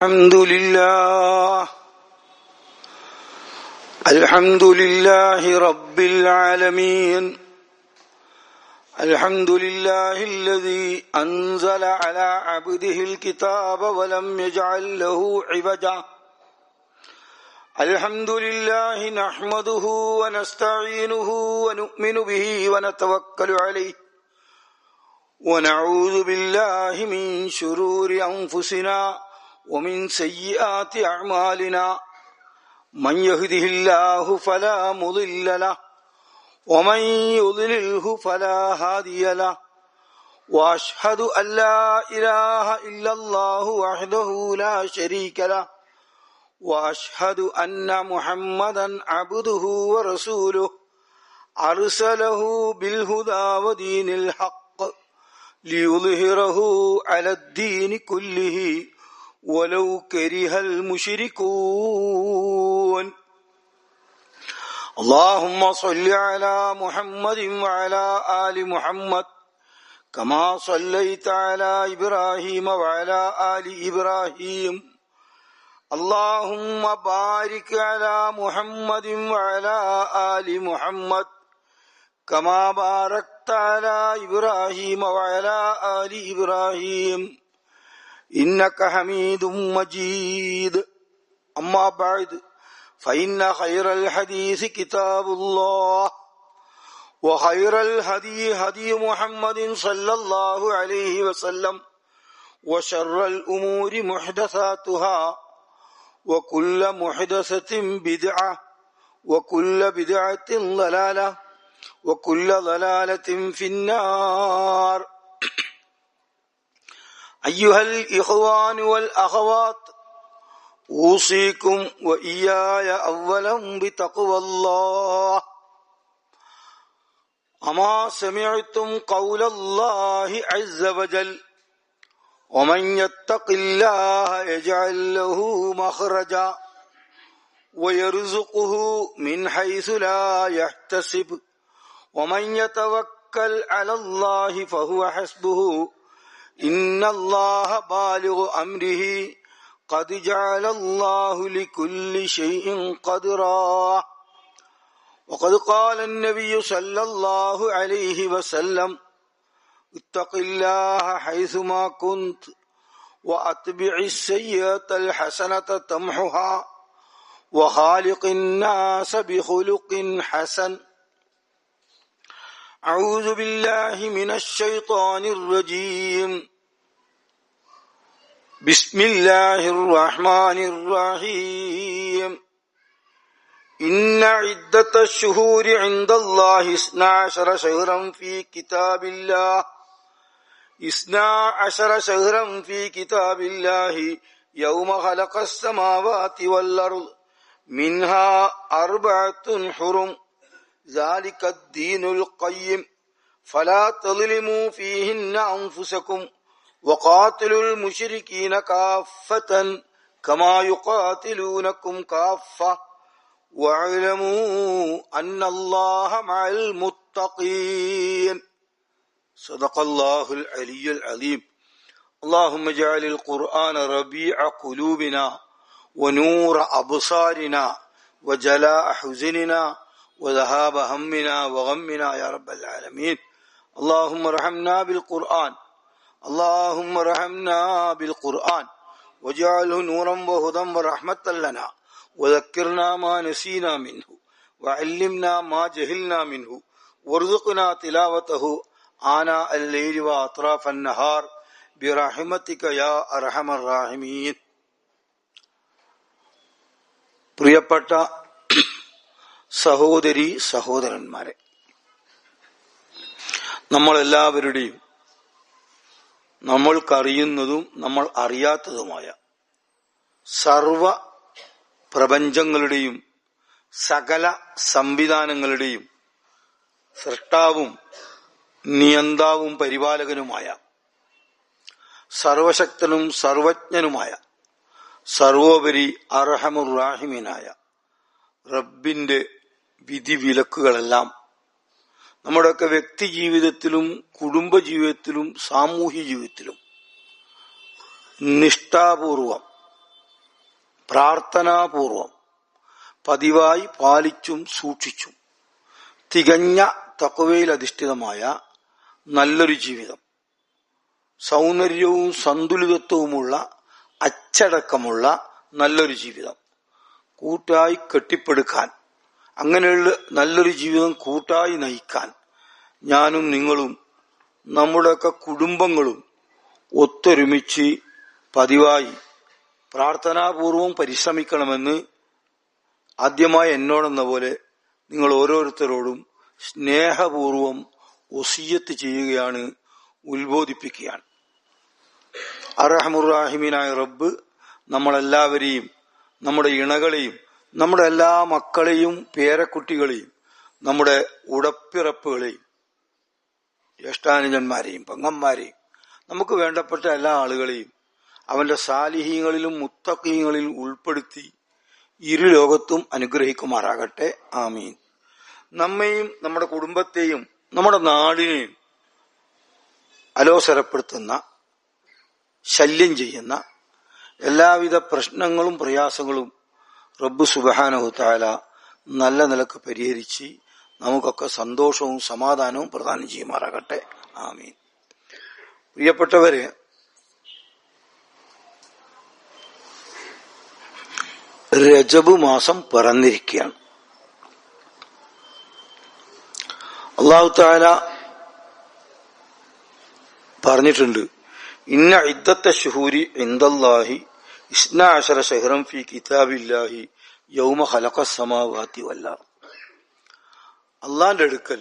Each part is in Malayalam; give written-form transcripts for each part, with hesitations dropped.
الحمد لله رب العالمين. الحمد لله الذي أنزل على عبده الكتاب ولم يجعل له عوجا. الحمد لله نحمده ونستعينه ونؤمن به ونتوكل عليه ونعوذ بالله من شرور أنفسنا ومن سيئات أعمالنا. من يهده الله فلا مضل له ومن يضلله فلا هادي له. وأشهد أن لا إله إلا الله وحده لا شريك له وأشهد أن محمدا عبده ورسوله أرسله بالهدى ودين الحق ليظهره على الدين كله ولو كره المشركون. اللهم صل على محمد وعلى آل محمد كما صليت على إبراهيم وعلى آل إبراهيم. اللهم بارك على محمد وعلى آل محمد كما باركت على إبراهيم وعلى آل إبراهيم إنك حميد مجيد. أما بعد فإن خير الحديث كتاب الله وخير الهدي هدي محمد صلى الله عليه وسلم وشر الأمور محدثاتها وكل محدثة بدعة وكل بدعة ضلالة وكل ضلالة في النار. أيها الإخوان والأخوات، أوصيكم وإياي أولا بتقوى الله. أما سمعتم قول الله عز وجل: ومن يتق الله يجعل له مخرجا ويرزقه من حيث لا يحتسب ومن يتوكل على الله فهو حسبه إن الله بالغ أمره قد جعل الله لكل شيء قدرا. وقد قال النبي صلى الله عليه وسلم: اتق الله حيثما كنت وأتبع السيئة الحسنة تمحها وخالق الناس بخلق حسن. أعوذ بالله من الشيطان الرجيم. بسم الله الرحمن الرحيم. إن عدة الشهور عند الله 12 شهرا في كتاب الله 12 شهرا في كتاب الله يوم خلق السماوات والأرض منها 4 حرم ذلك الدين القيم فلا تظلموا فيهن أنفسكم وقاتلوا المشركين كافة كما يقاتلونكم كافة واعلموا أن الله مع المتقين. صدق الله العلي العظيم. اللهم اجعل القرآن ربيع قلوبنا ونور أبصارنا وجلاء حزننا وذهاب همنا وغمنا يا رب العالمين. اللهم ارحمنا بالقرآن اللهم ارحمنا بالقرآن واجعله نورا وهدى ورحمة لنا وذكرنا ما نسينا منه وعلمنا ما جهلنا منه وارزقنا تلاوته آناء الليل وأطراف النهار برحمتك يا أرحم الراحمين. പ്രിയപ്പെട്ട സഹോദരി സഹോദരന്മാരെ, നമ്മളെല്ലാവരുടെയും നമ്മൾക്കറിയുന്നതും നമ്മൾ അറിയാത്തതുമായ സർവ പ്രപഞ്ചങ്ങളുടെയും സകല സംവിധാനങ്ങളുടെയും സൃഷ്ടാവും നിയന്താവും പരിപാലകനുമായ സർവശക്തനും സർവജ്ഞനുമായ സർവോപരി അർഹമുർ-റാഹിമീനായ റബ്ബിന്റെ വിധിവിലക്കുകളെല്ലാം നമ്മുടെയൊക്കെ വ്യക്തി ജീവിതത്തിലും കുടുംബ ജീവിതത്തിലും സാമൂഹ്യ ജീവിതത്തിലും നിഷ്ഠാപൂർവം പ്രാർത്ഥനാപൂർവം പതിവായി പാലിച്ചും സൂക്ഷിച്ചും തികഞ്ഞ തഖ്വയിൽ അധിഷ്ഠിതമായ നല്ലൊരു ജീവിതം, സൗന്ദര്യവും സന്തുലിതത്വവുമുള്ള അച്ചടക്കമുള്ള നല്ലൊരു ജീവിതം കൂട്ടായി കെട്ടിപ്പടുക്കാൻ, അങ്ങനെയുള്ള നല്ലൊരു ജീവിതം കൂട്ടായി നയിക്കാൻ ഞാനും നിങ്ങളും നമ്മുടെയൊക്കെ കുടുംബങ്ങളും ഒത്തൊരുമിച്ച് പതിവായി പ്രാർത്ഥനാപൂർവം പരിശ്രമിക്കണമെന്ന് ആദ്യമായി എന്നോടെന്ന പോലെ നിങ്ങൾ ഓരോരുത്തരോടും സ്നേഹപൂർവം വസിയ്യത്ത് ചെയ്യുകയാണ്, ഉത്ബോധിപ്പിക്കുകയാണ്. അർഹമുർറാഹിമീനായ റബ്ബ് നമ്മളെല്ലാവരെയും, നമ്മുടെ ഇണകളെയും, നമ്മുടെ എല്ലാ മക്കളെയും പേരക്കുട്ടികളെയും, നമ്മുടെ ഉടപ്പിറപ്പുകളെയും, ജ്യേഷ്ഠാനുജന്മാരെയും പെങ്ങന്മാരെയും, നമുക്ക് വേണ്ടപ്പെട്ട എല്ലാ ആളുകളെയും അവന്റെ സാലിഹീങ്ങളിലും മുത്തഖീങ്ങളിലും ഉൾപ്പെടുത്തി ഇരു ലോകത്തും അനുഗ്രഹിക്കുമാറാകട്ടെ. ആമീൻ. നമ്മെയും നമ്മുടെ കുടുംബത്തെയും നമ്മുടെ നാടിനെയും അലോസരപ്പെടുത്തുന്ന, ശല്യം ചെയ്യുന്ന എല്ലാവിധ പ്രശ്നങ്ങളും പ്രയാസങ്ങളും റബ്ബ് സുബ്ഹാനഹു തആല നല്ല നിലക്ക് പരിഹരിച്ച് നമുക്കൊക്കെ സന്തോഷവും സമാധാനവും പ്രദാനം ചെയ്യുമാറാകട്ടെ. ആമീൻ. പ്രിയപ്പെട്ടവരെ, രജബ് മാസം പിറന്നിരിക്കുകയാണ്. അല്ലാഹു തആല പറഞ്ഞിട്ടുണ്ട്, ഇന്ന ഇദ്ദത്ത ശുഹൂരി ഇൻദല്ലാഹി 12 ശഹ്റൻ ഫീ കിതാബില്ലാഹി യൗമ ഖലഖസ് സമാവാതി വൽ അർദ്. അള്ളാന്റെ അടുക്കൽ,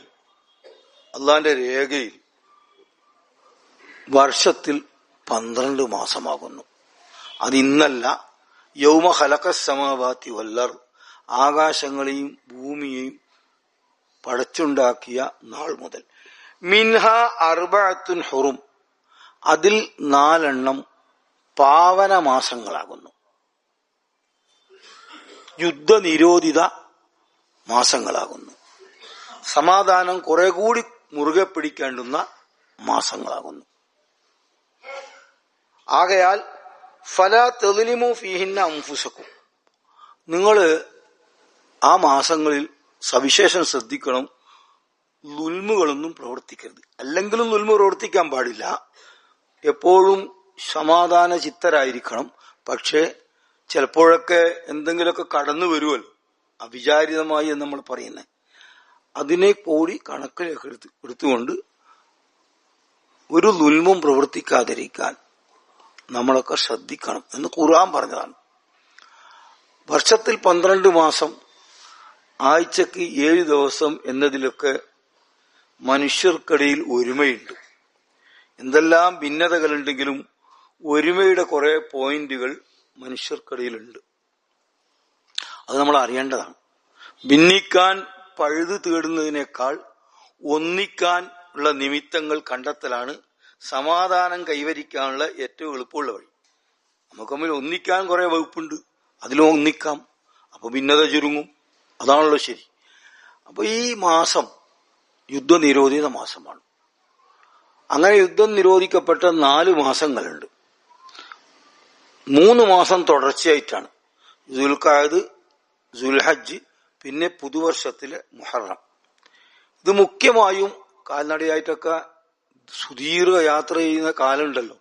അള്ളാന്റെ രേഖയിൽ വർഷത്തിൽ 12 മാസമാകുന്നു. അതിന്നല്ല, യൗമ ഖലഖസ് സമാവാതി വൽ അർദ്, ആകാശങ്ങളെയും ഭൂമിയെയും പടച്ചുണ്ടാക്കിയ നാൾ മുതൽ. മിൻഹ അർബഅത്തുൻ ഹുറും, അതിൽ 4 പാവന മാസങ്ങളാകുന്നു, യുദ്ധനിരോധിത മാസങ്ങളാകുന്നു, സമാധാനം കുറെ കൂടി മുറുകെ പിടിക്കേണ്ടുന്ന മാസങ്ങളാകുന്നു. ആകയാൽ ഫലാ തദ്ലിമു ഫീഹിന്ന അൻഫുസക്കും, നിങ്ങൾ ആ മാസങ്ങളിൽ സവിശേഷം ശ്രദ്ധിക്കണം, ദുൽമുകളൊന്നും പ്രവർത്തിക്കരുത്. അല്ലെങ്കിലും ദുൽമു പ്രവർത്തിക്കാൻ പാടില്ല, എപ്പോഴും സമാധാന ചിത്തരായിരിക്കണം. പക്ഷെ ചിലപ്പോഴൊക്കെ എന്തെങ്കിലുമൊക്കെ കടന്നു വരുമല്ലോ, അവിചാരിതമായി എന്ന് നമ്മൾ പറയുന്നത്, അതിനെ കൂടി കണക്കിലേക്ക് എടുത്തുകൊണ്ട് ഒരു ദുൽമും പ്രവർത്തിക്കാതിരിക്കാൻ നമ്മളൊക്കെ ശ്രദ്ധിക്കണം എന്ന് ഖുർആൻ പറഞ്ഞതാണ്. വർഷത്തിൽ 12 മാസം, ആഴ്ചക്ക് 7 ദിവസം എന്നതിലൊക്കെ മനുഷ്യർക്കിടയിൽ ഒരുമയുണ്ട്. എന്തെല്ലാം ഭിന്നതകളുണ്ടെങ്കിലും ഒരുമയുടെ കുറെ പോയിന്റുകൾ മനുഷ്യർക്കിടയിലുണ്ട്. അത് നമ്മൾ അറിയേണ്ടതാണ്. ഭിന്നിക്കാൻ പഴുത് തേടുന്നതിനേക്കാൾ ഒന്നിക്കാൻ ഉള്ള നിമിത്തങ്ങൾ കണ്ടെത്തലാണ് സമാധാനം കൈവരിക്കാനുള്ള ഏറ്റവും എളുപ്പമുള്ള വഴി. നമുക്ക് തമ്മിൽ ഒന്നിക്കാൻ കുറെ വകുപ്പുണ്ട്, അതിലും ഒന്നിക്കാം, അപ്പൊ ഭിന്നത ചുരുങ്ങും. അതാണല്ലോ ശരി. അപ്പൊ ഈ മാസം യുദ്ധനിരോധിത മാസമാണ്. അങ്ങനെ യുദ്ധം നിരോധിക്കപ്പെട്ട 4 മാസങ്ങളുണ്ട്. 3 മാസം തുടർച്ചയായിട്ടാണ്, ദുൽഖഅദ്, ദുൽഹജ്ജ്, പിന്നെ പുതുവർഷത്തിലെ മുഹറം. ഇത് മുഖ്യമായും കാൽനടയായിട്ടൊക്കെ സുദീർഘ യാത്ര ചെയ്യുന്ന കാലമുണ്ടല്ലോ,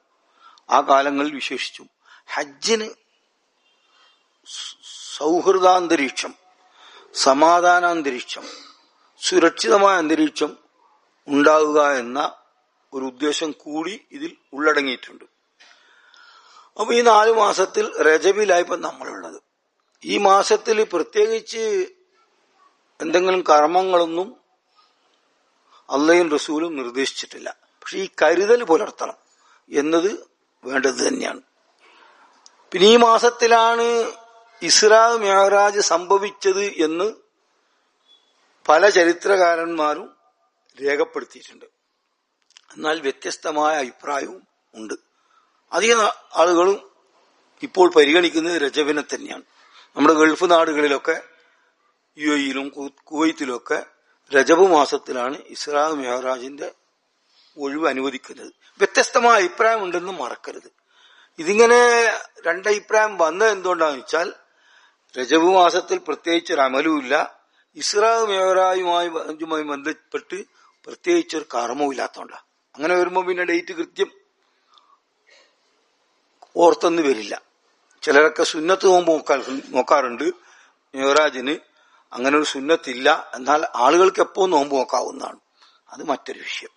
ആ കാലങ്ങളിൽ വിശേഷിച്ചും ഹജ്ജിന് സൗഹൃദാന്തരീക്ഷം, സമാധാനാന്തരീക്ഷം, സുരക്ഷിതമായ അന്തരീക്ഷം ഉണ്ടാവുക എന്ന ഒരു ഉദ്ദേശം കൂടി ഇതിൽ ഉള്ളടങ്ങിയിട്ടുണ്ട്. അപ്പൊ ഈ 4 മാസത്തിൽ രജബിലായിപ്പോ നമ്മളുള്ളത്. ഈ മാസത്തിൽ പ്രത്യേകിച്ച് എന്തെങ്കിലും കർമ്മങ്ങളൊന്നും അള്ളയും റസൂലും നിർദ്ദേശിച്ചിട്ടില്ല. പക്ഷെ ഈ കരുതൽ പുലർത്തണം എന്നത് വേണ്ടത് തന്നെയാണ്. പിന്നെ ഈ മാസത്തിലാണ് ഇസ്രാ മിഅ്റാജ് സംഭവിച്ചത് എന്ന് പല ചരിത്രകാരന്മാരും രേഖപ്പെടുത്തിയിട്ടുണ്ട്. എന്നാൽ വ്യത്യസ്തമായ അഭിപ്രായവും ഉണ്ട്. അധികം ആളുകളും ഇപ്പോൾ പരിഗണിക്കുന്നത് രജബിനെ തന്നെയാണ്. നമ്മുടെ ഗൾഫ് നാടുകളിലൊക്കെ, UAE-യിലും കുവൈത്തിലുമൊക്കെ രജബ് മാസത്തിലാണ് ഇസ്രാ മിഅ്റാജിന്റെ ഒഴിവ് അനുവദിക്കുന്നത്. വ്യത്യസ്തമായ അഭിപ്രായം ഉണ്ടെന്ന് മറക്കരുത്. ഇതിങ്ങനെ 2 അഭിപ്രായം വന്നത് എന്തുകൊണ്ടാണെന്ന് വെച്ചാൽ, രജബ് മാസത്തിൽ പ്രത്യേകിച്ചൊരു അമലുമില്ല. ഇസ്രാ മേറായുമായി ബന്ധപ്പെട്ട് പ്രത്യേകിച്ചൊരു കർമ്മവും ഇല്ലാത്തോണ്ടാ. അങ്ങനെ വരുമ്പോ പിന്നെ ഡേറ്റ് കൃത്യം ഓർത്തൊന്നും വരില്ല. ചിലരൊക്കെ സുന്നത്ത് നോമ്പ് നോക്കാറുണ്ട് മേറാജിന്. അങ്ങനെ ഒരു സുന്നത്തില്ല. എന്നാൽ ആളുകൾക്ക് എപ്പോൾ നോമ്പ് നോക്കാവുന്നതാണ്. അത് മറ്റൊരു വിഷയം.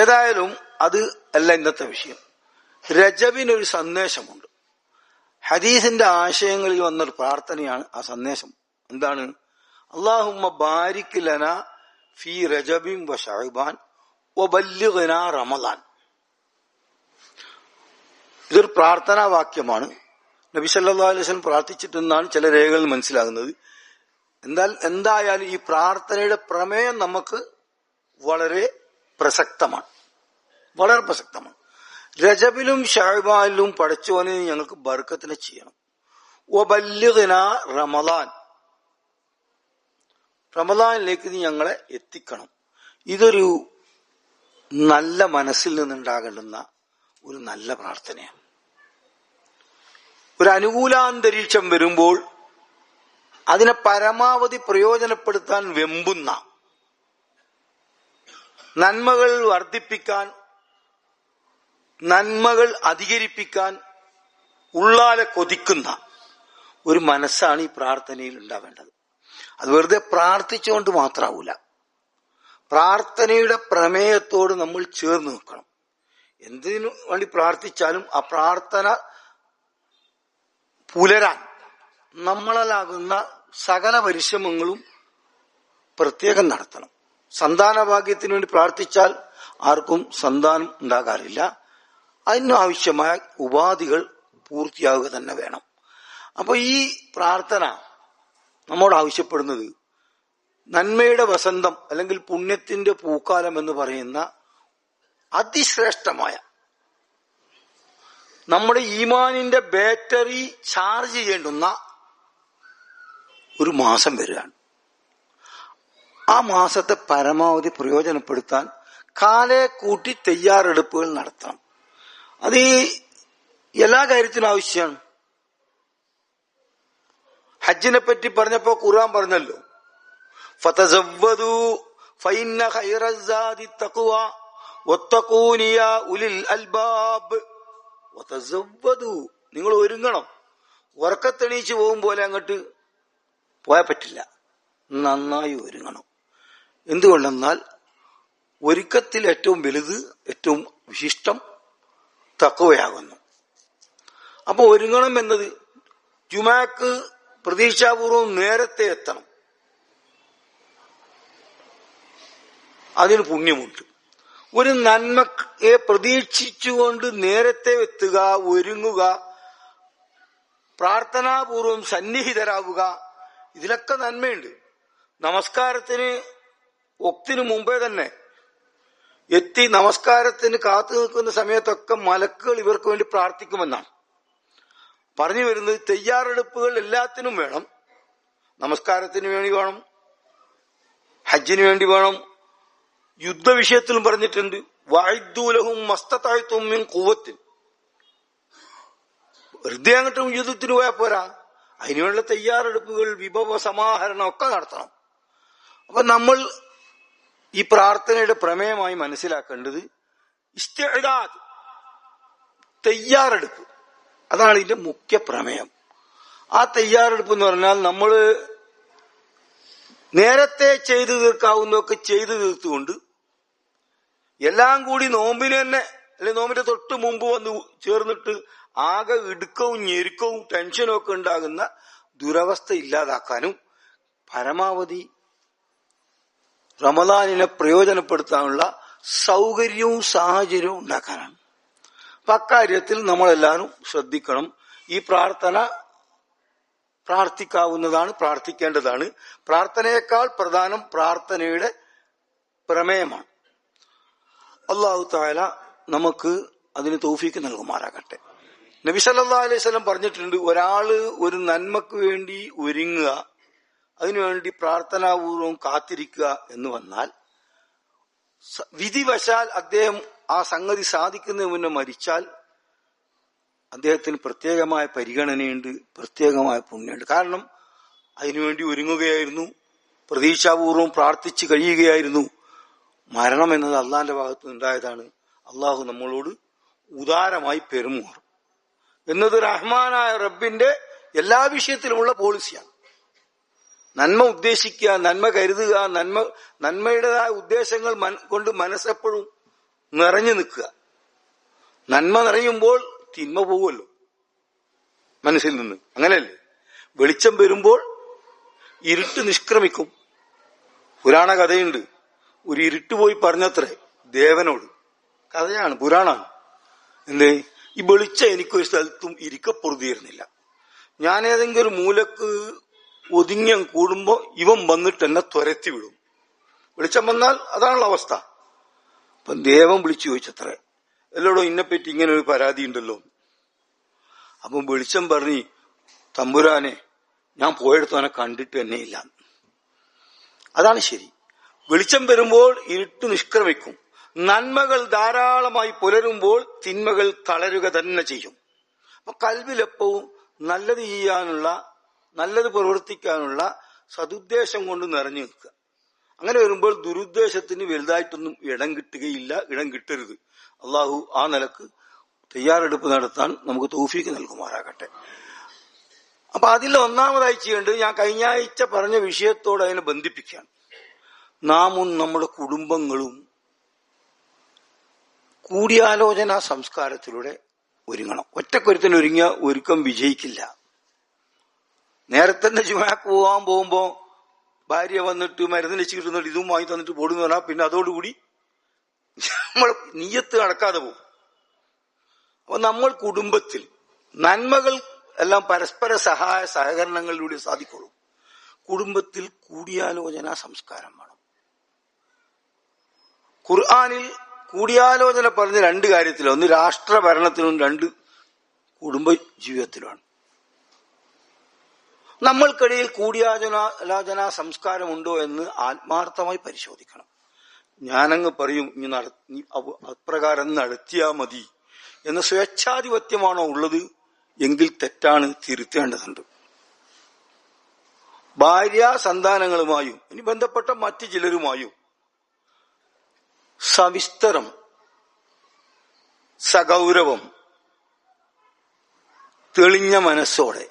ഏതായാലും അത് അല്ല ഇന്നത്തെ വിഷയം. രജബിനൊരു സന്ദേശമുണ്ട്. ഹദീസിന്റെ ആശയങ്ങളിൽ വന്നൊരു പ്രാർത്ഥനയാണ് ആ സന്ദേശം. എന്താണ്? അല്ലാഹുമ്മ ബാരിക് ലനാ ഫീ രജബിൻ വ ശഅബാൻ വബല്ലിഗ്നാ റമളാൻ. ഇതൊരു പ്രാർത്ഥനാ വാക്യമാണ്. നബി സല്ലല്ലാഹു അലൈഹി വസല്ലം പ്രാർത്ഥിച്ചിട്ടെന്നാണ് ചില രേഖകൾ മനസ്സിലാകുന്നത്. എന്തായാലും ഈ പ്രാർത്ഥനയുടെ പ്രമേയം നമുക്ക് വളരെ പ്രസക്തമാണ്. വളരെ പ്രസക്തമാണ്. രജബിലും ശഅബാനിലും പടച്ചോനെ ഞങ്ങൾക്ക് ബർക്കത്തിനെ ചെയ്യണം. വബല്ലിഗ്നാ റമളാൻ, റമളാനിലേക്ക് നീ ഞങ്ങളെ എത്തിക്കണം. ഇതൊരു നല്ല മനസ്സിൽ നിന്നുണ്ടാകേണ്ടുന്ന ഒരു നല്ല പ്രാർത്ഥനയാണ്. ഒരു അനുകൂലാന്തരീക്ഷം വരുമ്പോൾ അതിനെ പരമാവധി പ്രയോജനപ്പെടുത്താൻ വെമ്പുന്ന, നന്മകൾ വർദ്ധിപ്പിക്കാൻ, നന്മകൾ അധികരിപ്പിക്കാൻ ഉള്ളാലെ കൊതിക്കുന്ന ഒരു മനസ്സാണ് ഈ പ്രാർത്ഥനയിൽ ഉണ്ടാവേണ്ടത്. അത് വെറുതെ പ്രാർത്ഥിച്ചുകൊണ്ട് മാത്രമാവൂല. പ്രാർത്ഥനയുടെ പ്രമേയത്തോട് നമ്മൾ ചേർന്ന് നിൽക്കണം. എന്തിനു വേണ്ടി പ്രാർത്ഥിച്ചാലും ആ പ്രാർത്ഥന പുലരാൻ നമ്മളാകുന്ന സകല പരിശ്രമങ്ങളും പ്രത്യേകം നടത്തണം. സന്താന ഭാഗ്യത്തിന് വേണ്ടി പ്രാർത്ഥിച്ചാൽ ആർക്കും സന്താനം ഉണ്ടാകാറില്ല. അതിനാവശ്യമായ ഉപാധികൾ പൂർത്തിയാവുക തന്നെ വേണം. അപ്പൊ ഈ പ്രാർത്ഥന നമ്മോട് ആവശ്യപ്പെടുന്നത് നന്മയുടെ വസന്തം അല്ലെങ്കിൽ പുണ്യത്തിന്റെ പൂക്കാലം എന്ന് പറയുന്ന അതിശ്രേഷ്ഠമായ നമ്മുടെ ഈമാനിന്റെ ബാറ്ററി ചാർജ് ചെയ്യേണ്ടുന്ന ഒരു മാസം വരികയാണ്. ആ മാസത്തെ പരമാവധി പ്രയോജനപ്പെടുത്താൻ കാലേ കൂട്ടി തയ്യാറെടുപ്പുകൾ നടത്തണം. അത് എല്ലാ കാര്യത്തിനും ആവശ്യമാണ്. ഹജ്ജിനെ പറ്റി പറഞ്ഞപ്പോ ഖുർആൻ പറഞ്ഞല്ലോ, ഫതസവ്വദൂ ഫഇന്ന ഖൈറസ്സാദി തഖ്വ വത്തഖൂനി യാ ഉലിൽ അൽബാബ്. വതസവ്വദൂ, നിങ്ങൾ ഒരുങ്ങണം. ഉറക്കത്തെണീച്ച് പോകും പോലെ അങ്ങോട്ട് പോയാൽ പറ്റില്ല. നന്നായി ഒരുങ്ങണം. എന്തുകൊണ്ടെന്നാൽ ഒരുക്കത്തിൽ ഏറ്റവും വലുത്, ഏറ്റവും വിശിഷ്ടം തഖ്വയാകുന്നു. അപ്പൊ ഒരുങ്ങണം എന്നത് ജുമാക്ക് പ്രതീക്ഷാപൂർവം നേരത്തെ എത്തണം. അതിന് പുണ്യമുണ്ട്. ഒരു നന്മയെ പ്രതീക്ഷിച്ചുകൊണ്ട് നേരത്തെ എത്തുക, ഒരുങ്ങുക, പ്രാർത്ഥനാപൂർവം സന്നിഹിതരാവുക, ഇതിലൊക്കെ നന്മയുണ്ട്. നമസ്കാരത്തിന് ഒക്തിന് മുമ്പേ തന്നെ എത്തി നമസ്കാരത്തിന് കാത്തു നിൽക്കുന്ന സമയത്തൊക്കെ മലക്കുകൾ ഇവർക്ക് വേണ്ടി പ്രാർത്ഥിക്കുമെന്നാണ് പറഞ്ഞു വരുന്നത്. തയ്യാറെടുപ്പുകൾ എല്ലാത്തിനും വേണം. നമസ്കാരത്തിന് വേണ്ടി വേണം, ഹജ്ജിന് വേണ്ടി വേണം. യുദ്ധവിഷയത്തിലും പറഞ്ഞിട്ടുണ്ട്, വഅദ്ദൂലഹും മസ്തതഅതും മിൻ ഖുവ്വത്തിൻ. വെറുതെ അങ്ങോട്ടും യുദ്ധത്തിന് പോയാൽ പോരാ, അതിനുള്ള തയ്യാറെടുപ്പുകൾ, വിഭവ സമാഹരണം ഒക്കെ നടത്തണം. അപ്പൊ നമ്മൾ ഈ പ്രാർത്ഥനയുടെ പ്രമേയമായി മനസ്സിലാക്കേണ്ടത് ഇസ്തിഅദാദ്, തയ്യാറെടുപ്പ്. അതാണ് ഇതിന്റെ മുഖ്യ പ്രമേയം. ആ തയ്യാറെടുപ്പ് എന്ന് പറഞ്ഞാൽ നമ്മൾ നേരത്തെ ചെയ്തു തീർക്കാവുന്നതൊക്കെ ചെയ്തു തീർത്തുകൊണ്ട് എല്ലാം കൂടി നോമ്പിന് തന്നെ, അല്ലെങ്കിൽ നോമ്പിന്റെ തൊട്ട് മുമ്പ് വന്ന് ചേർന്നിട്ട് ആകെ ഇടുക്കവും ഞെരുക്കവും ടെൻഷനും ഒക്കെ ഉണ്ടാകുന്ന ദുരവസ്ഥ ഇല്ലാതാക്കാനും പരമാവധി റമദാനിനെ പ്രയോജനപ്പെടുത്താനുള്ള സൗകര്യവും സാഹചര്യവും ഉണ്ടാക്കാനാണ്. അപ്പൊ അക്കാര്യത്തിൽ നമ്മളെല്ലാവരും ശ്രദ്ധിക്കണം. ഈ പ്രാർത്ഥന പ്രാർത്ഥിക്കാവുന്നതാണ്, പ്രാർത്ഥിക്കേണ്ടതാണ്. പ്രാർത്ഥനയേക്കാൾ പ്രധാനം പ്രാർത്ഥനയുടെ പ്രമേയമാണ്. അല്ലാഹു തആല നമുക്ക് അതിന് തൗഫീക്ക് നൽകുമാറാകട്ടെ. നബി സല്ലല്ലാഹു അലൈഹി വസല്ലം പറഞ്ഞിട്ടുണ്ട്, ഒരാള് ഒരു നന്മക്ക് വേണ്ടി ഒരുങ്ങുക, അതിനുവേണ്ടി പ്രാർത്ഥനാപൂർവം കാത്തിരിക്കുക എന്ന് വന്നാൽ വിധിവശാൽ അദ്ദേഹം ആ സംഗതി സാധിക്കുന്നതിന് മുന്നേ മരിച്ചാൽ അദ്ദേഹത്തിന് പ്രത്യേകമായ പരിഗണനയുണ്ട്, പ്രത്യേകമായ പുണ്യമുണ്ട്. കാരണം അതിനുവേണ്ടി ഒരുങ്ങുകയായിരുന്നു, പ്രതീക്ഷാപൂർവം പ്രാർത്ഥിച്ച് കഴിയുകയായിരുന്നു. മരണം എന്നത് അള്ളാന്റെ ഭാഗത്ത് ഉണ്ടായതാണ്. അള്ളാഹു നമ്മളോട് ഉദാരമായി പെരുമാറും എന്നത് റഹ്മാനായ റബ്ബിന്റെ എല്ലാ വിഷയത്തിലുമുള്ള പോളിസിയാണ്. നന്മ ഉദ്ദേശിക്കുക, നന്മ കരുതുക, നന്മയുടേതായ ഉദ്ദേശങ്ങൾ കൊണ്ട് മനസ്സെപ്പോഴും നിറഞ്ഞു നിൽക്കുക. നന്മ നിറയുമ്പോൾ തിന്മ പോവുമല്ലോ മനസ്സിൽ നിന്ന്, അങ്ങനെയല്ലേ? വെളിച്ചം വരുമ്പോൾ ഇരുട്ട് നിഷ്ക്രമിക്കും. പുരാണ കഥയുണ്ട്. ഒരു ഇരുട്ട് പോയി പറഞ്ഞത്രേ ദേവനോട്. കഥയാണ്, പുരാണാണ്. എന്തേ? ഈ വെളിച്ചം എനിക്കൊരു സ്ഥലത്തും ഇരിക്കപ്പൊറുതിയിരുന്നില്ല. ഞാൻ ഏതെങ്കിലും ഒരു മൂലക്ക് ഒതുങ്ങം കൂടുമ്പോ ഇവൻ വന്നിട്ട് എന്നെ തുരത്തി വിടും. വെളിച്ചം വന്നാൽ അതാണുള്ള അവസ്ഥ. അപ്പൊ ദേവൻ വിളിച്ചു ചോദിച്ചത്രേ, എല്ലോടോ ഇന്നെപ്പറ്റി ഇങ്ങനെ ഒരു പരാതി ഉണ്ടല്ലോ. അപ്പം വെളിച്ചം പറഞ്ഞ്, തമ്പുരാനെ, ഞാൻ പോയെടുത്തവനെ കണ്ടിട്ട് തന്നെ ഇല്ല. അതാണ് ശരി. വെളിച്ചം വരുമ്പോൾ ഇരുട്ട് നിഷ്ക്രമിക്കും. നന്മകൾ ധാരാളമായി പുലരുമ്പോൾ തിന്മകൾ തളരുക തന്നെ ചെയ്യും. അപ്പൊ കൽവിലെപ്പവും നല്ലത് ചെയ്യാനുള്ള, നല്ലത് പ്രവർത്തിക്കാനുള്ള സതുദ്ദേശം കൊണ്ട് നിറഞ്ഞു നിൽക്കുക. അങ്ങനെ വരുമ്പോൾ ദുരുദ്ദേശത്തിന് വലുതായിട്ടൊന്നും ഇടം കിട്ടുകയില്ല, ഇടം കിട്ടരുത്. അള്ളാഹു ആ നിലക്ക് തയ്യാറെടുപ്പ് നടത്താൻ നമുക്ക് തൗഫീക്ക് നൽകുമാറാകട്ടെ. അപ്പൊ അതിൽ ഒന്നാമതായി ചെയ്യേണ്ടത്, ഞാൻ കഴിഞ്ഞ ആഴ്ച പറഞ്ഞ വിഷയത്തോട് അതിനെ ബന്ധിപ്പിക്കുകയാണ്. നാമും നമ്മുടെ കുടുംബങ്ങളും കൂടിയാലോചന സംസ്കാരത്തിലൂടെ ഒരുങ്ങണം. ഒറ്റക്കൊരുത്തിന് ഒരുങ്ങിയ ഒരുക്കം വിജയിക്കില്ല. നേരത്തെ തന്നെ ജുമാക്ക് പോകാൻ പോകുമ്പോ ഭാര്യ വന്നിട്ട് മരുന്ന് വെച്ച് കിട്ടുന്നിട്ട് ഇതും വാങ്ങി തന്നിട്ട് പോടുന്നു പറഞ്ഞാൽ പിന്നെ അതോടുകൂടി നമ്മൾ നീയത്ത് നടക്കാതെ പോകും. അപ്പൊ നമ്മൾ കുടുംബത്തിൽ നന്മകൾ എല്ലാം പരസ്പര സഹായ സഹകരണങ്ങളിലൂടെ സാധിക്കുള്ളൂ. കുടുംബത്തിൽ കൂടിയാലോചന സംസ്കാരം വേണം. ഖുർആനിൽ കൂടിയാലോചന പറഞ്ഞ രണ്ട് കാര്യത്തിലാണ്. ഒന്ന് രാഷ്ട്ര ഭരണത്തിലും, രണ്ട് കുടുംബ ജീവിതത്തിലുമാണ്. നമ്മൾക്കിടയിൽ കൂടിയാലോചന സംസ്കാരമുണ്ടോ എന്ന് ആത്മാർത്ഥമായി പരിശോധിക്കണം. ഞാനങ്ങ് പറയും, നീ അപ്രകാരം നടത്തിയാ മതി എന്ന സ്വേച്ഛാധിപത്യമാണോ ഉള്ളത് എങ്കിൽ തെറ്റാണ്, തിരുത്തേണ്ടതുണ്ട്. ഭാര്യ സന്താനങ്ങളുമായും ഇനി ബന്ധപ്പെട്ട മറ്റു ചിലരുമായും സവിസ്തരം, സഗൗരവം, തെളിഞ്ഞ മനസ്സോടെ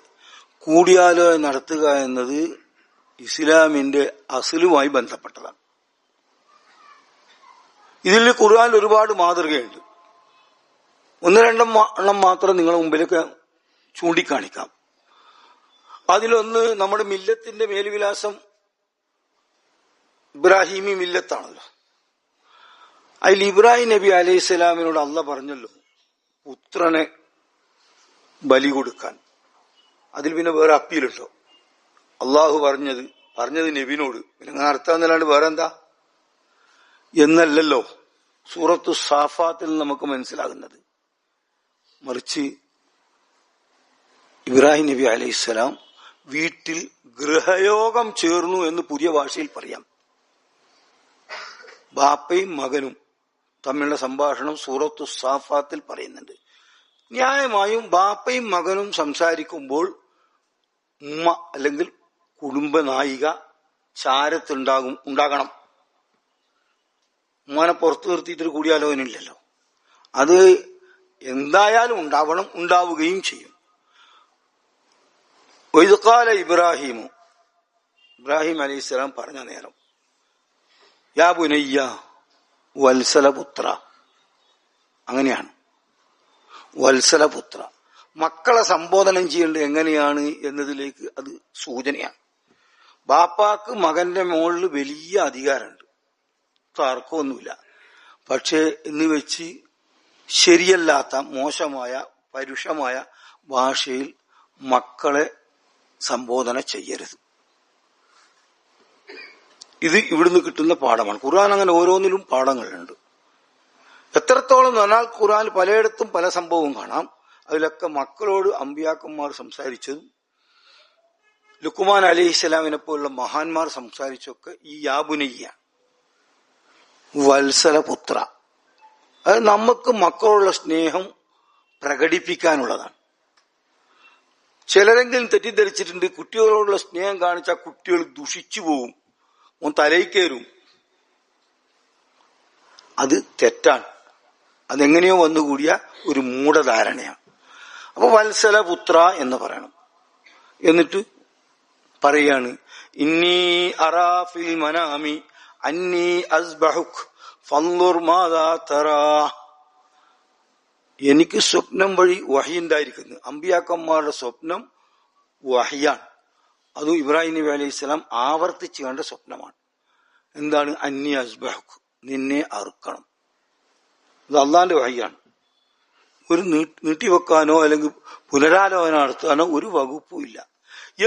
കൂടിയാലോചന നടത്തുക എന്നത് ഇസ്ലാമിന്റെ അസ്ലുമായി ബന്ധപ്പെട്ടതാണ്. ഇതിൽ ഖുർആനിൽ ഒരുപാട് മാതൃകയുണ്ട്. ഒന്ന് രണ്ടെണ്ണം മാത്രം നിങ്ങളുടെ മുമ്പിലൊക്കെ ചൂണ്ടിക്കാണിക്കാം. അതിലൊന്ന് നമ്മുടെ മില്ലത്തിന്റെ മേൽവിലാസം ഇബ്രാഹിമി മില്ലത്താണല്ലോ. അതിൽ ഇബ്രാഹിം നബി അലൈഹി സ്വലാമിനോട് അള്ളാഹ് പറഞ്ഞല്ലോ പുത്രനെ ബലി കൊടുക്കാൻ. അതിൽ പിന്നെ വേറെ അപ്പീലുണ്ടോ? അള്ളാഹു പറഞ്ഞത് നബിനോട്, പിന്നെ അർത്ഥം എന്നല്ലാണ്ട് വേറെ എന്താ എന്നല്ലല്ലോ സൂറത്തു സാഫാത്തിൽ നമുക്ക് മനസ്സിലാകുന്നത്. മറിച്ച് ഇബ്രാഹിം നബി അലൈഹിസ്സലാം വീട്ടിൽ ഗൃഹയോഗം ചേർന്നു എന്ന് പുതിയ ഭാഷയിൽ പറയാം. ബാപ്പയും മകനും തമ്മിലുള്ള സംഭാഷണം സൂറത്തു സാഫാത്തിൽ പറയുന്നുണ്ട്. ന്യായമായും ബാപ്പയും മകനും സംസാരിക്കുമ്പോൾ ഉമ്മ അല്ലെങ്കിൽ കുടുംബ നായിക ഉണ്ടാകണം. ഉമ്മാനെ പുറത്തു നിർത്തിയിട്ടൊരു കൂടിയാലോചന ഇല്ലല്ലോ. അത് എന്തായാലും ഉണ്ടാവുകയും ചെയ്യും. വൈദ്കാല ഇബ്രാഹിം അലൈഹിസ്സലാം പറഞ്ഞ നേരം, യാ ബുനയ്യ വത്സലപുത്ര, അങ്ങനെയാണ് വത്സലപുത്ര. മക്കളെ സംബോധനം ചെയ്യേണ്ടത് എങ്ങനെയാണ് എന്നതിലേക്ക് അത് സൂചനയാണ്. ബാപ്പാക്ക് മകന്റെ മുകളിൽ വലിയ അധികാരമുണ്ട്, തർക്കമൊന്നുമില്ല. പക്ഷേ എന്ന് വെച്ച് ശരിയല്ലാത്ത, മോശമായ, പരുഷമായ ഭാഷയിൽ മക്കളെ സംബോധന ചെയ്യരുത്. ഇത് ഇവിടുന്ന് കിട്ടുന്ന പാഠമാണ്. ഖുർആൻ അങ്ങനെ ഓരോന്നിലും പാഠങ്ങളുണ്ട്. എത്രത്തോളം പറഞ്ഞാൽ ഖുർആൻ പലയിടത്തും പല സംഭവവും കാണാം. അതിലൊക്കെ മക്കളോട് അമ്പിയാക്കന്മാർ സംസാരിച്ചതും ലുക്മാൻ അലൈഹിസ്സലാമിനെ പോലുള്ള മഹാന്മാർ സംസാരിച്ചൊക്കെ ഈ യാബുനയ്യ വത്സലപുത്ര, അത് നമുക്ക് മക്കളോടുള്ള സ്നേഹം പ്രകടിപ്പിക്കാനുള്ളതാണ്. ചിലരെങ്കിലും തെറ്റിദ്ധരിച്ചിട്ടുണ്ട്, കുട്ടികളോടുള്ള സ്നേഹം കാണിച്ചാൽ കുട്ടികൾ ദുഷിച്ചു പോവും, ഓൻ തലയിൽ കയറും. അത് തെറ്റാണ്. അതെങ്ങനെയോ വന്നുകൂടിയ ഒരു മൂഢധാരണയാണ്. അപ്പൊ വത്സലപുത്ര എന്ന് പറയണം. എന്നിട്ട് പറയാണ്, ഇന്നി അറാഫിൽ മനാമി അന്നി അസ്ബഹുക് ഫൻദുർ മാദാ തറാ. എനിക്ക് സ്വപ്നം വഴി വഹി ഉണ്ടായിരിക്കുന്നു. അമ്പിയാക്കന്മാരുടെ സ്വപ്നം വഹിയാണ്. അതും ഇബ്രാഹിം നബി അലൈഹി സ്വലാം ആവർത്തിച്ച് കണ്ട സ്വപ്നമാണ്. എന്താണ്? അന്നി അസ്ബഹുക്, നിന്നെ അറുക്കണം. ഇത് അള്ളാന്റെ വഹിയാണ്. ഒരു നീട്ടിവെക്കാനോ അല്ലെങ്കിൽ പുനരാലോചന നടത്താനോ ഒരു വകുപ്പും ഇല്ല.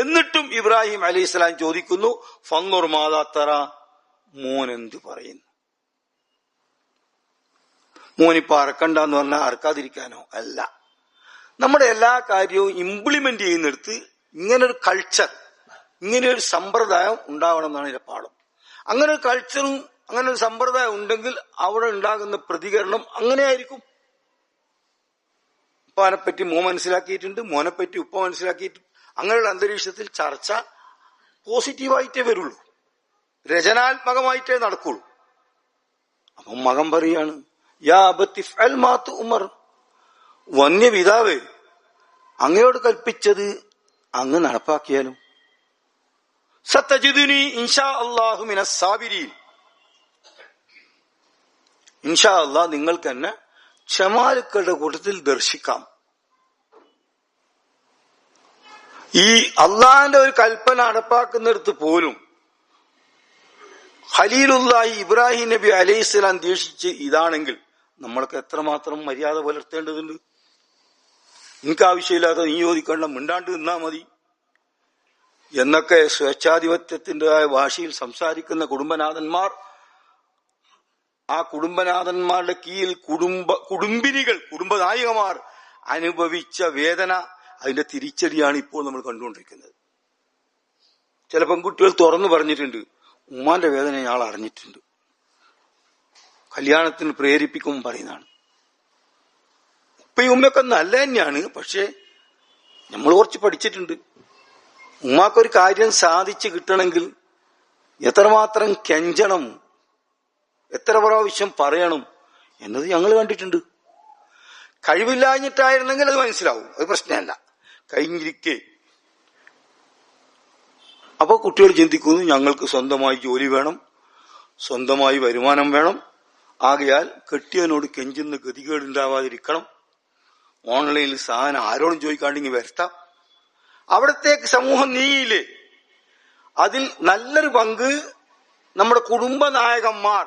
എന്നിട്ടും ഇബ്രാഹിം അലൈഹി സ്വലാം ചോദിക്കുന്നു, ഫൻദുർ മാദാ തറാ, മോൻ എന്ത് പറയുന്നു? മോനിപ്പോ അറക്കണ്ടെന്ന് പറഞ്ഞാൽ അറക്കാതിരിക്കാനോ അല്ല. നമ്മുടെ എല്ലാ കാര്യവും ഇംപ്ലിമെന്റ് ചെയ്യുന്നിടത്ത് ഇങ്ങനൊരു കൾച്ചർ, ഇങ്ങനെയൊരു സമ്പ്രദായം ഉണ്ടാവണം എന്നാണ് ഇതിന്റെ പാഠം. അങ്ങനെ ഒരു കൾച്ചറും അങ്ങനെ ഒരു സമ്പ്രദായം ഉണ്ടെങ്കിൽ അവിടെ ഉണ്ടാകുന്ന പ്രതികരണം അങ്ങനെയായിരിക്കും. ഉപ്പാനെപ്പറ്റി മോൻ മനസ്സിലാക്കിയിട്ടുണ്ട്, മോനെപ്പറ്റി ഉപ്പ മനസ്സിലാക്കിയിട്ടുണ്ട്. അങ്ങനെയുള്ള അന്തരീക്ഷത്തിൽ ചർച്ച പോസിറ്റീവായിട്ടേ വരുള്ളൂ, രചനാത്മകമായിട്ടേ നടക്കുള്ളൂ. അപ്പം മകൻ പറയാണ്, യാ അബത്തി ഫഅൽ മാ തുഅ്മർ, വന്യപിതാവേ, അങ്ങയോട് കൽപ്പിച്ചത് അങ്ങ് നടപ്പാക്കിയാലും. സതജിദുനി ഇൻഷാ അല്ലാഹു മിനസ് സാബിരീൻ, ഇൻഷാ അല്ലാഹ് നിങ്ങൾക്ക് എന്നെ ക്ഷമാലുക്കളുടെ കൂട്ടത്തിൽ ദർശിക്കാം. ഈ അള്ളാഹിന്റെ ഒരു കൽപ്പന നടപ്പാക്കുന്നിടത്ത് പോലും ഖലീലുല്ലാഹി ഇബ്രാഹിം നബി അലൈഹിസ്സലാം ദേഷിച്ച് ഇതാണെങ്കിൽ നമ്മൾക്ക് എത്രമാത്രം മര്യാദ പുലർത്തേണ്ടതുണ്ട്. എനിക്കാവശ്യമില്ലാതെ നീ ചോദിക്കേണ്ട, മിണ്ടാണ്ട് നിന്നാ മതി എന്നൊക്കെ സ്വേച്ഛാധിപത്യത്തിൻ്റെതായ ഭാഷയിൽ സംസാരിക്കുന്ന കുടുംബനാഥന്മാർ, ആ കുടുംബനാഥന്മാരുടെ കീഴിൽ കുടുംബിനികൾ, കുടുംബനായികമാർ അനുഭവിച്ച വേദന, അതിന്റെ തിരിച്ചടിയാണ് ഇപ്പോൾ നമ്മൾ കണ്ടുകൊണ്ടിരിക്കുന്നത്. ചില പെൺകുട്ടികൾ തുറന്നു പറഞ്ഞിട്ടുണ്ട്, ഉമ്മാന്റെ വേദന ഞങ്ങൾ അറിഞ്ഞിട്ടുണ്ട്, കല്യാണത്തിന് പ്രേരിപ്പിക്കും പറയുന്നതാണ്. ഉപ്പയും ഉമ്മയൊക്കെ നല്ല തന്നെയാണ്, പക്ഷെ നമ്മൾ കുറച്ച് പഠിച്ചിട്ടുണ്ട്. ഉമ്മാക്കൊരു കാര്യം സാധിച്ചു കിട്ടണമെങ്കിൽ എത്രമാത്രം കെഞ്ചണം, എത്ര പ്രാവശ്യം പറയണം എന്നത് ഞങ്ങൾ കണ്ടിട്ടുണ്ട്. കഴിവില്ലാഞ്ഞിട്ടായിരുന്നെങ്കിൽ അത് മനസ്സിലാവും, അത് പ്രശ്നമല്ല, കഴിഞ്ഞിരിക്കെ. അപ്പൊ കുട്ടികൾ ചിന്തിക്കുന്നു, ഞങ്ങൾക്ക് സ്വന്തമായി ജോലി വേണം, സ്വന്തമായി വരുമാനം വേണം, ആകയാൽ കെട്ടിയവനോട് കെഞ്ചുന്ന ഗതികേടുണ്ടാവാതിരിക്കണം, ഓൺലൈനിൽ സാധനം ആരോടും ചോദിക്കാണ്ടെങ്കിൽ വരുത്താം. അവിടത്തേക്ക് സമൂഹം നീങ്ങിയില്ലേ? അതിൽ നല്ലൊരു പങ്ക് നമ്മുടെ കുടുംബനായകന്മാർ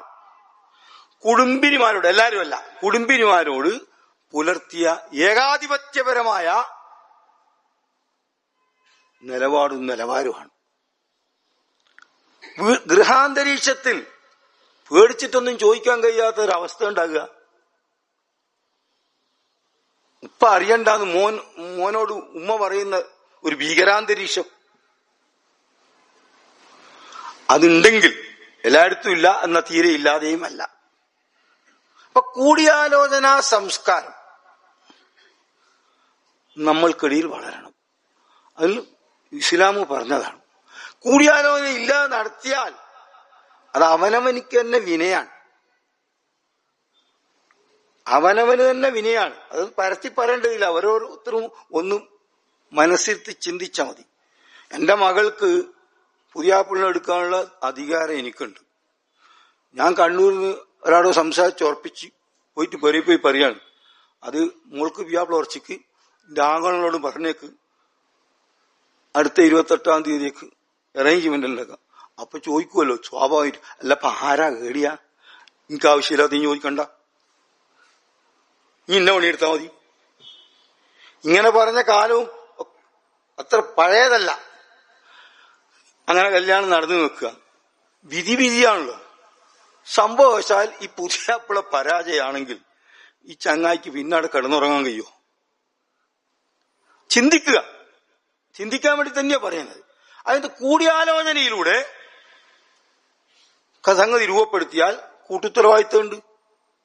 കുടുംബിനിമാരോട്, എല്ലാവരും അല്ല, കുടുംബിനിമാരോട് പുലർത്തിയ ഏകാധിപത്യപരമായ നിലവാരമാണ്. ഗൃഹാന്തരീക്ഷത്തിൽ പേടിച്ചിട്ടൊന്നും ചോദിക്കാൻ കഴിയാത്ത ഒരവസ്ഥ ഉണ്ടാകുക. ഉപ്പ അറിയണ്ടാന്ന് മോനോട് ഉമ്മ പറയുന്ന ഒരു ഭീകരാന്തരീക്ഷം അതുണ്ടെങ്കിൽ, എല്ലായിടത്തും ഇല്ല എന്ന തീരെ ഇല്ലാതെയും അല്ല. അപ്പൊ കൂടിയാലോചനാ സംസ്കാരം നമ്മൾക്കിടയിൽ വളരണം. അതിൽ ഇസ്ലാമ് പറഞ്ഞതാണ്, കൂടിയാലോചന ഇല്ലാതെ നടത്തിയാൽ അത് അവനവനിക്ക് തന്നെ വിനയാണ്, അവനവന് തന്നെ വിനയാണ്. അത് പരത്തി പറയേണ്ടതില്ല, ഓരോരുത്തരും ഒന്നും മനസ്സിരുത്തി ചിന്തിച്ചാൽ മതി. എന്റെ മകൾക്ക് പുതിയാപ്പിളിനെ എടുക്കാനുള്ള അധികാരം എനിക്കുണ്ട്. ഞാൻ കണ്ണൂരിൽ നിന്ന് ഒരാളോട് സംസാരിച്ചുറപ്പിച്ച് പോയിട്ട് പെരി പോയി പറയാണ്, അത് മോൾക്ക് പുതിയാപ്പിള ഉറച്ചിക്ക് ആങ്ങളോട് പറഞ്ഞേക്ക് അടുത്ത 28-ാം തീയതിക്ക് അറേഞ്ച്മെന്റ് ഉണ്ടാക്കാം. അപ്പൊ ചോദിക്കുമല്ലോ സ്വാഭാവികമായിട്ട്, അല്ലപ്പ ആരാ കേടിയാ, എനിക്ക് ആവശ്യമില്ലാതെ നീ ചോദിക്കണ്ട, നീ ഇന്ന പണിയെടുത്താൽ മതി. ഇങ്ങനെ പറഞ്ഞ കാലവും അത്ര പഴയതല്ല. അങ്ങനെ കല്യാണം നടന്നു വെക്കുക വിധിയാണല്ലോ. സംഭവവശാൽ ഈ പുതിയാപ്പിള പരാജയമാണെങ്കിൽ ഈ ചങ്ങായിക്ക് പിന്നവിടെ കിടന്നുറങ്ങാൻ കഴിയുമോ? ചിന്തിക്കാൻ വേണ്ടി തന്നെയാ പറയുന്നത്. അതിന്റെ കൂടിയാലോചനയിലൂടെ സംഗതി രൂപപ്പെടുത്തിയാൽ കൂട്ടുത്തരവാദിത്തമുണ്ട്.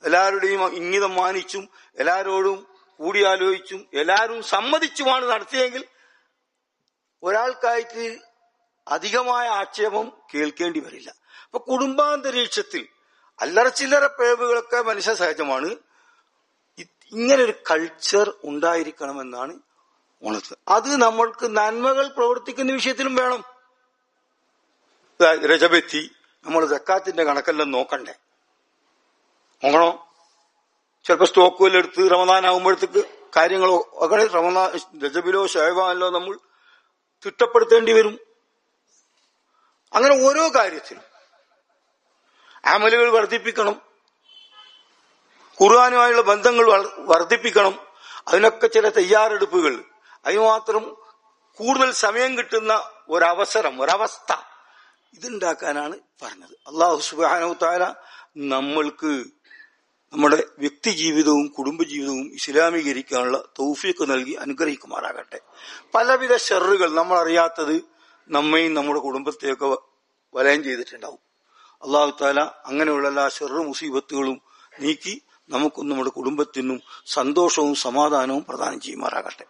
എല്ലാവരുടെയും ഇംഗിതം മാനിച്ചും എല്ലാവരോടും കൂടിയാലോചിച്ചും എല്ലാവരും സമ്മതിച്ചുമാണ് നടത്തിയെങ്കിൽ ഒരാൾക്കായിട്ട് അധികമായ ആക്ഷേപം കേൾക്കേണ്ടി വരില്ല. അപ്പൊ കുടുംബാന്തരീക്ഷത്തിൽ അല്ലറ ചില്ലറ പിഴവുകളൊക്കെ മനുഷ്യ സഹജമാണ്. ഇങ്ങനൊരു കൾച്ചർ ഉണ്ടായിരിക്കണമെന്നാണ് ഉണർത്തുന്നത്. അത് നമ്മൾക്ക് നന്മകൾ പ്രവർത്തിക്കുന്ന വിഷയത്തിലും വേണം. രജബെത്തി നമ്മൾ സക്കാത്തിന്റെ കണക്കെല്ലാം നോക്കണ്ടേ? നോക്കണോ? ചിലപ്പോ സ്റ്റോക്കുകൾ എടുത്ത് റമദാൻ ആകുമ്പോഴത്തേക്ക് കാര്യങ്ങളോ അങ്ങനെ റമദാൻ രജബിലോ ഷഹബാനിലോ നമ്മൾ തിട്ടപ്പെടുത്തേണ്ടി വരും. അങ്ങനെ ഓരോ കാര്യത്തിലും അമലുകൾ വർദ്ധിപ്പിക്കണം, ഖുർആനുമായുള്ള ബന്ധങ്ങൾ വർദ്ധിപ്പിക്കണം. അതിനൊക്കെ ചില തയ്യാറെടുപ്പുകൾ, അതിനുമാത്രം കൂടുതൽ സമയം കിട്ടുന്ന ഒരവസ്ഥ ഇതുണ്ടാക്കാനാണ് പറഞ്ഞത്. അല്ലാഹു സുബ്ഹാനഹു തആല നമ്മൾക്ക് നമ്മുടെ വ്യക്തി ജീവിതവും കുടുംബജീവിതവും ഇസ്ലാമീകരിക്കാനുള്ള തൗഫീഖ് നൽകി അനുഗ്രഹിക്കുമാറാകട്ടെ. പലവിധ ഷർറുകൾ നമ്മൾ അറിയാത്തത് നമ്മയും നമ്മുടെ കുടുംബത്തെയൊക്കെ വലയം ചെയ്തിട്ടുണ്ടാവും. അല്ലാഹു തആല അങ്ങനെയുള്ള എല്ലാ ഷർറു മുസീബത്തുകളും നീക്കി നമുക്കും നമ്മുടെ കുടുംബത്തിനും സന്തോഷവും സമാധാനവും പ്രദാനം ചെയ്യുമാറാകട്ടെ.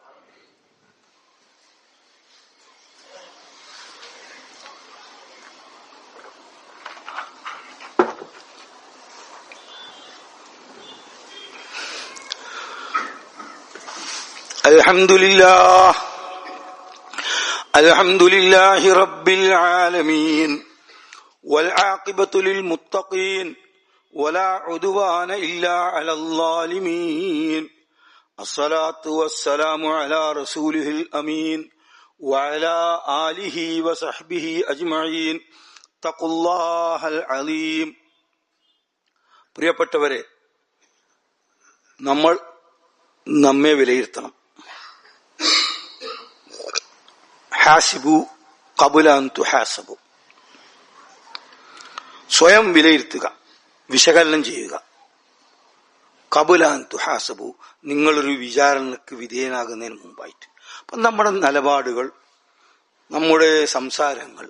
അൽഹംദുലില്ലാഹി റബ്ബിൽ ആലമീൻ വൽആഖിബത്തു ലിൽമുത്തഖീൻ വലാ ഉദ്വാന ഇല്ലാ അലൽ ളാലിമീൻ. അസ്സലാത്തു വസ്സലാമു അലാ റസൂലിഹിൽ അമീൻ വഅലാ ആലിഹി വസഹ്ബിഹി അജ്മഈൻ. തഖുല്ലാഹൽ അലീം. പ്രിയപ്പെട്ടവരെ, നമ്മൾ നമ്മെ വിലയിരുത്തണം. ഹാസിബു ഖബല അൻ തുഹാസബു. സ്വയം വിലയിരുത്തുക, വിശകലനം ചെയ്യുക. ഖബല അൻ തുഹാസബു, നിങ്ങളൊരു വിചാരണക്ക് വിധേയനാകുന്നതിന് മുമ്പായിട്ട്. അപ്പം നമ്മുടെ നിലപാടുകൾ, നമ്മുടെ സംസാരങ്ങൾ,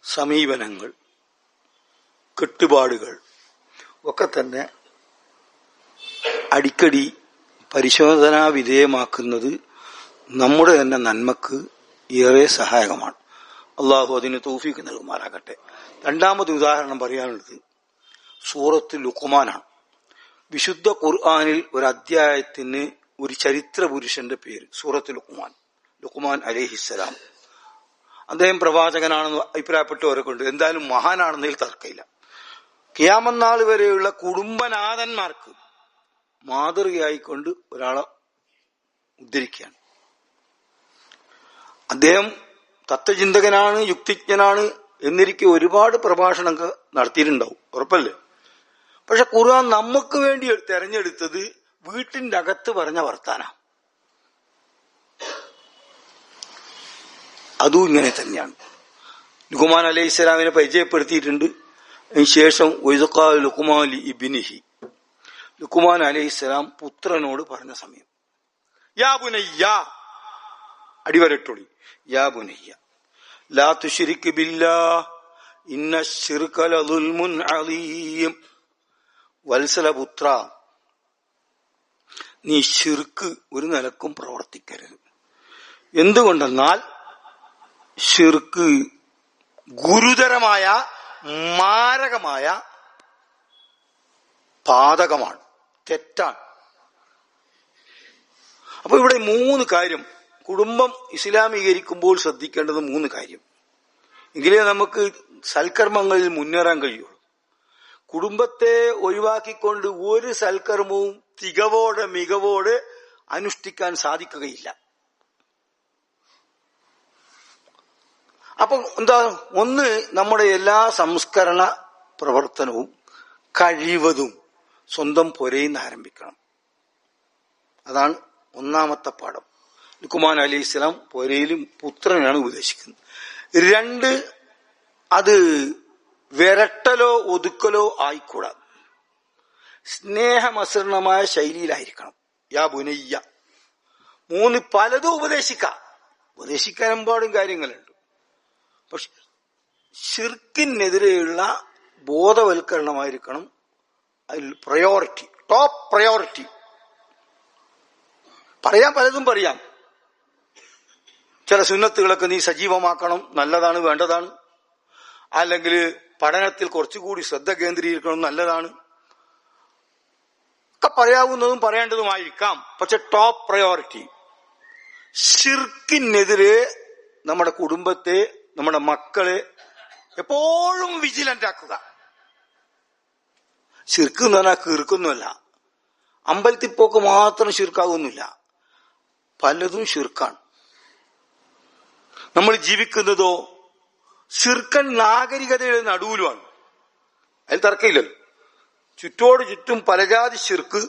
സമീപനങ്ങൾ, കെട്ടുപാടുകൾ ഒക്കെ തന്നെ അടിക്കടി പരിശോധനാ വിധേയമാക്കുന്നത് നമ്മുടെ തന്നെ നന്മക്ക് ഏറെ സഹായകമാണ്. അള്ളാഹു അതിന് തൗഫീഖ് നൽകുമാറാകട്ടെ. രണ്ടാമത് ഉദാഹരണം പറയാനുള്ളത് സൂറത്ത് ലുഖ്മാനാണ്. വിശുദ്ധ ഖുർആനിൽ ഒരു അധ്യായത്തിന് ഒരു ചരിത്ര പുരുഷന്റെ പേര് സൂറത്ത് ലുഖ്മാൻ അലൈഹിസ്സലാം. അദ്ദേഹം പ്രവാചകനാണെന്ന് അഭിപ്രായപ്പെട്ടവരൊക്കെ ഉണ്ട്. എന്തായാലും മഹാനാണെന്നതിൽ തർക്കമില്ല. ഖിയാമത്ത് നാൾ വരെയുള്ള കുടുംബനാഥന്മാർക്ക് മാതൃകയായിക്കൊണ്ട് ഒരാളെ ഉദ്ധരിക്കുകയാണ്. അദ്ദേഹം തത്വചിന്തകനാണ്, യുക്തിജ്ഞനാണ് എന്നിരിക്കെ ഒരുപാട് പ്രഭാഷണങ്ങൾ നടത്തിയിട്ടുണ്ടാവും, ഉറപ്പല്ലേ? പക്ഷെ ഖുർആൻ നമുക്ക് വേണ്ടി തെരഞ്ഞെടുത്തത് വീട്ടിന്റെ അകത്ത് പറഞ്ഞ വർത്താനം. അതും ഇങ്ങനെ തന്നെയാണ്. ലുഖ്മാൻ അലൈഹി സ്വലാമിനെ പരിചയപ്പെടുത്തിയിട്ടുണ്ട്. അതിനുശേഷം വഇദ്ഖാല ലുഖ്മാൻ ലി ഇബ്നിഹി, ലുഖ്മാൻ അലൈഹിസ്സലാം പുത്രനോട് പറഞ്ഞ സമയം, യാ ബുനയ്യ, അടിവരട്ടൊളി, യാ ബുനയ്യ ലാ തുശ്രിക് ബില്ലാഹ് ഇന്ന ശിർക ലദുൽമുൻ അലീം. വത്സലപുത്ര, നീ ശിർക്ക് ഒരു നിലക്കും പ്രവർത്തിക്കരുത്. എന്തുകൊണ്ടെന്നാൽ ശിർക്ക് ഗുരുതരമായ മാരകമായ പാതകമാണ്, തെറ്റാണ്. അപ്പൊ ഇവിടെ 3 കാര്യം, കുടുംബം ഇസ്ലാമീകരിക്കുമ്പോൾ ശ്രദ്ധിക്കേണ്ടത് 3 കാര്യം. എങ്കിലേ നമുക്ക് സൽക്കർമ്മങ്ങളിൽ മുന്നേറാൻ കഴിയുള്ളൂ. കുടുംബത്തെ ഒഴിവാക്കിക്കൊണ്ട് ഒരു സൽക്കർമ്മവും മികവോടെ അനുഷ്ഠിക്കാൻ സാധിക്കുകയില്ല. അപ്പൊ എന്താ, ഒന്ന്, നമ്മുടെ എല്ലാ സംസ്കരണ പ്രവർത്തനവും കഴിവതും സ്വന്തം പുരയിന്ന് ആരംഭിക്കണം. അതാണ് ഒന്നാമത്തെ പാഠം. ലുഖ്മാൻ അലൈഹി സ്വലാം പുരയിലും പുത്രനാണ് ഉപദേശിക്കുന്നത്. 2, അത് വിരട്ടലോ ഒതുക്കലോ ആയിക്കൂടാ, സ്നേഹമസൃണമായ ശൈലിയിലായിരിക്കണം. യാ ബുനയ്യ. 3, പലതും ഉപദേശിക്കാൻ എമ്പാടും കാര്യങ്ങളുണ്ട്. പക്ഷെ ശിർക്കിനെതിരെയുള്ള ബോധവൽക്കരണമായിരിക്കണം അതിൽ പ്രയോറിറ്റി, ടോപ്പ് പ്രയോറിറ്റി. പലതും പറയാം, ചില സുന്നത്തുകളൊക്കെ നീ സജീവമാക്കണം, നല്ലതാണ്, വേണ്ടതാണ്. അല്ലെങ്കിൽ പഠനത്തിൽ കുറച്ചുകൂടി ശ്രദ്ധ കേന്ദ്രീകരിക്കണം, നല്ലതാണ് ഒക്കെ പറയാവുന്നതും പറയേണ്ടതുമായിരിക്കാം. പക്ഷെ ടോപ്പ് പ്രയോറിറ്റി ശിർക്കിനെതിരെ നമ്മുടെ കുടുംബത്തെ, നമ്മുടെ മക്കളെ എപ്പോഴും വിജിലന്റ് ആക്കുക. ശിർക്ക് എന്ന് പറഞ്ഞാൽ കീർക്കൊന്നുമല്ല, അമ്പലത്തിൽ പോക്ക് മാത്രം ശിർക്കാകുന്നില്ല, പലതും ശിർക്കാണ്. നമ്മൾ ജീവിക്കുന്നതോ ശിർക്കൻ നാഗരികതയുടെ നടുവിലുമാണ്. അതിൽ തർക്കമില്ലല്ലോ. ചുറ്റോട് ചുറ്റും പലജാതി ശിർക്ക്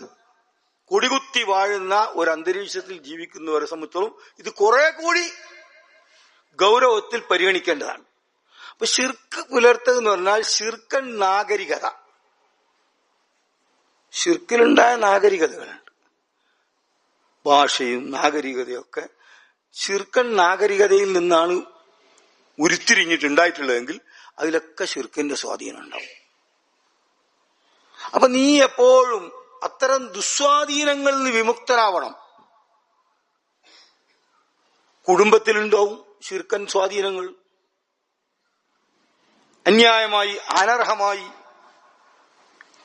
കൊടികുത്തി വാഴുന്ന ഒരു അന്തരീക്ഷത്തിൽ ജീവിക്കുന്നവരെ സംബന്ധിച്ചോളം ഇത് കുറെ കൂടി ഗൗരവത്തിൽ പരിഗണിക്കേണ്ടതാണ്. അപ്പൊ ശിർക്ക് പുലർത്തുക എന്ന് പറഞ്ഞാൽ ശിർക്കൻ നാഗരികത, ശിർക്കിലുണ്ടായ നാഗരികതകളുണ്ട്, ഭാഷയും നാഗരികതയൊക്കെ ശിർക്കൻ നാഗരികതയിൽ നിന്നാണ് ഉരുത്തിരിഞ്ഞിട്ടുണ്ടായിട്ടുള്ളതെങ്കിൽ അതിലൊക്കെ ശിർക്കിന്റെ സ്വാധീനം ഉണ്ടാവും. അപ്പൊ നീ എപ്പോഴും അത്തരം ദുസ്വാധീനങ്ങളിൽ നിന്ന് വിമുക്തനാവണം. കുടുംബത്തിലുണ്ടാവും ശിർക്കൻ സ്വാധീനങ്ങൾ, അന്യായമായി അനർഹമായി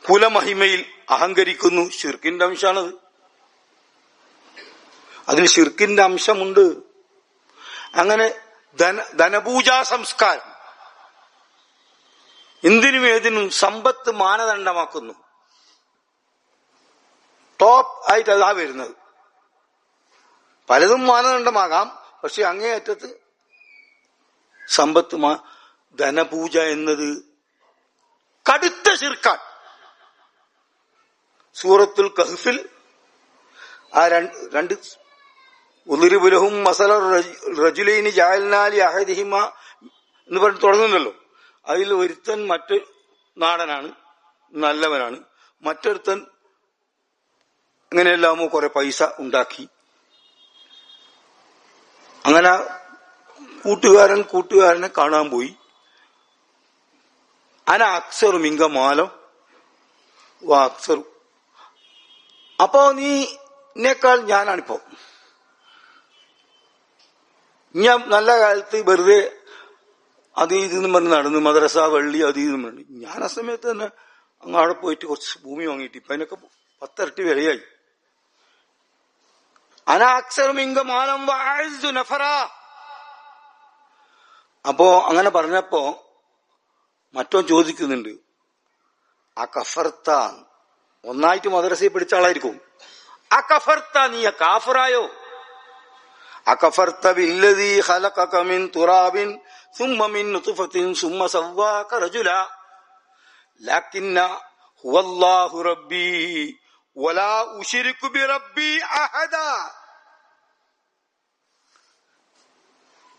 കുലമഹിമയിൽ അഹങ്കരിക്കുന്നു, ശിർക്കിന്റെ അംശമാണത്. അതിൽ ശിർക്കിന്റെ അംശമുണ്ട്. അങ്ങനെ ധനപൂജാ സംസ്കാരം, എന്തിനും ഏതിനും സമ്പത്ത് മാനദണ്ഡമാക്കുന്നു. ടോപ്പ് ആയിട്ട് അതാ വരുന്നത്. പലതും മാനദണ്ഡമാകാം, പക്ഷെ അങ്ങേയറ്റത്ത് സമ്പത്ത് ധനപൂജ എന്നത് കടുത്ത ശിർക്കാണ്. സൂറത്തുൽ കഹ്ഫിൽ ആ രണ്ട് ഉളിരുബുലഹും മസല റജുലൈനി ജഅൽനാലി അഹദിഹിമ എന്ന് പറഞ്ഞ് തുടങ്ങുന്നല്ലോ. അതിൽ ഒരുത്തൻ മറ്റു നാടനാണ്, നല്ലവനാണ്, മറ്റൊരുത്തൻ അങ്ങനെയെല്ലാമോ കുറെ പൈസ ഉണ്ടാക്കി. അങ്ങനെ കൂട്ടുകാരനെ കാണാൻ പോയി. അന അക്സറു മിങ്ക മാലം വാ അക്സറു, അപ്പോ നീ എന്നേക്കാൾ ഞാനാണിപ്പോ. ഞാൻ നല്ല കാലത്ത് വെറുതെ അത് ഇതെന്നും പറഞ്ഞ് നടന്ന് മദ്രസ വള്ളി അത് ഇതെന്നും പറഞ്ഞു. ഞാൻ ആ സമയത്ത് തന്നെ അങ്ങാടെ പോയിട്ട് കുറച്ച് ഭൂമി വാങ്ങിയിട്ട് ഇപ്പൊ അതിനൊക്കെ 10 ഇരട്ടി വിലയായി. അനാക്സറുമിംഗമാനം നഫറ. അപ്പോ അങ്ങനെ പറഞ്ഞപ്പോ മറ്റോ ചോദിക്കുന്നുണ്ട്, ആ കഫർത്ത, ഒന്നായിട്ട് മദ്രസയിൽ പഠിച്ച ആളായിരിക്കും. ആ കഫർത്ത, നീ കാഫറായോ? അകഫർത ബില്ലദീ ഖലഖക മിൻ തുറാബിൻ സുമ്മ മിൻ നുത്ഫത്തിൻ സുമ്മ സവ്വാക റജുല ലകിന്ന ഹുവല്ലാഹു റബ്ബി വലാ ഉശ്രികു ബിറബ്ബി അഹദ.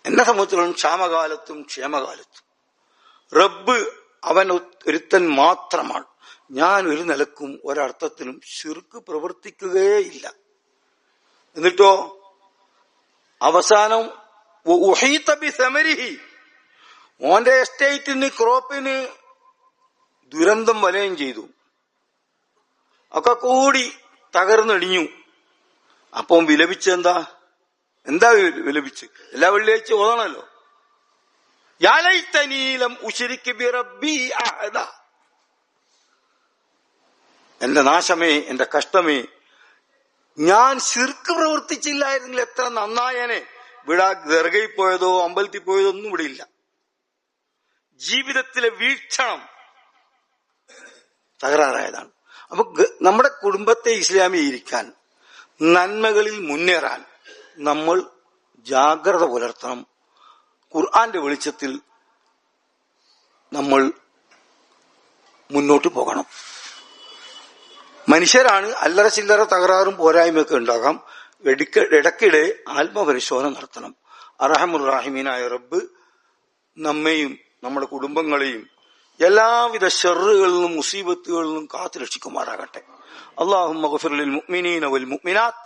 എന്നെ സംബന്ധിച്ചിടത്തോളം ക്ഷാമകാലത്തും ക്ഷേമകാലത്തും റബ്ബ് അവൻ ഒരുത്തൻ മാത്രമാണ്. ഞാൻ ഒരു നിലക്കും ഒരർത്ഥത്തിലും ശിർക്ക് പ്രവർത്തിക്കുകയില്ല. എന്നിട്ടോ അവസാനം ഓന്റെ എസ്റ്റേറ്റിന് ക്രോപ്പിന് ദുരന്തം വലയം ചെയ്തു, ഒക്കെ കൂടി തകർന്നടിഞ്ഞു. അപ്പം വിലപിച്ചെന്താ വിലപിച്ച്? എല്ലാ വെള്ളിയാഴ്ച ഓതണല്ലോ, യാ ലൈതനീ ലം ഉശ്രിക് ബിറബ്ബി അഹദ. എന്റെ നാശമേ, എന്റെ കഷ്ടമേ, ഞാൻ ശിർക്ക് പ്രവർത്തിച്ചില്ലായിരുന്നെങ്കിൽ എത്ര നന്നായനെ. ഇവിടെ ദർഗയിൽ പോയതോ അമ്പലത്തിൽ പോയതോ ഒന്നും ഇവിടെ ഇല്ല. ജീവിതത്തിലെ വീക്ഷണം തകരാറായതാണ്. അപ്പൊ നമ്മുടെ കുടുംബത്തെ ഇസ്ലാമീകരിക്കാൻ, നന്മകളിൽ മുന്നേറാൻ നമ്മൾ ജാഗ്രത പുലർത്തണം. ഖുർആന്റെ വെളിച്ചത്തിൽ നമ്മൾ മുന്നോട്ട് പോകണം. മനുഷ്യരാണ്, അല്ലറ ചില്ലറ തകരാറും പോരായ്മയൊക്കെ ഉണ്ടാകാം. ഇടയ്ക്കിടെ ആത്മപരിശോധന നടത്തണം. അർഹമുർ റഹീമീനായ റബ്ബ് നമ്മെയും നമ്മുടെ കുടുംബങ്ങളെയും എല്ലാവിധ ശർറുകളിൽ നിന്നും മുസീബത്തുകളിൽ നിന്നും കാത്തു രക്ഷിക്കുമാറാകട്ടെ. അല്ലാഹുമ്മ ഗഫിർ ലിൽ മുഅ്മിനീന വൽ മുഅ്മിനാത്ത്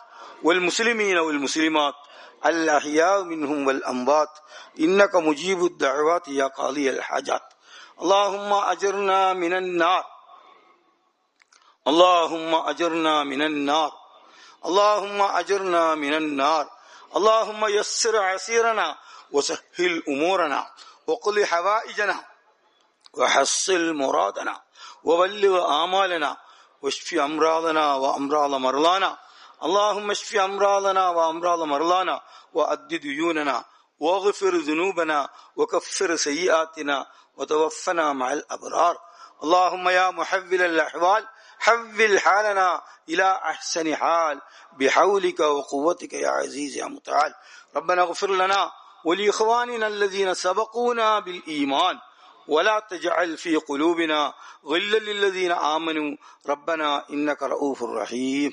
വൽ മുസ്ലിമീന വൽ മുസ്ലിമാത്ത് അൽ അഹ്യാഉ മിൻഹും വൽ അംവാത്ത് ഇന്നക മുജീബുദ് ദഅവാതി യാ ഖാദിയൽ ഹാജാത്ത്. അല്ലാഹുമ്മ അജിർനാ മിനൻ നാർ, اللهم أجرنا من النار، اللهم أجرنا من النار، اللهم يسر عسيرنا وسهل أمورنا وقل حوائجنا وحصل مرادنا وبلغ آمالنا واشف أمراضنا وأمراض مرضانا. اللهم اشف أمراضنا وأمراض مرضانا وأد ديوننا واغفر ذنوبنا وكفر سيئاتنا وتوفنا مع الأبرار. اللهم يا محول الأحوال حول حالنا إلى أحسن حال بحولك وقوتك يا عزيز يا متعال. ربنا اغفر لنا ولإخواننا الذين سبقونا بالإيمان ولا تجعل في قلوبنا غلا للذين آمنوا ربنا إنك رؤوف رحيم.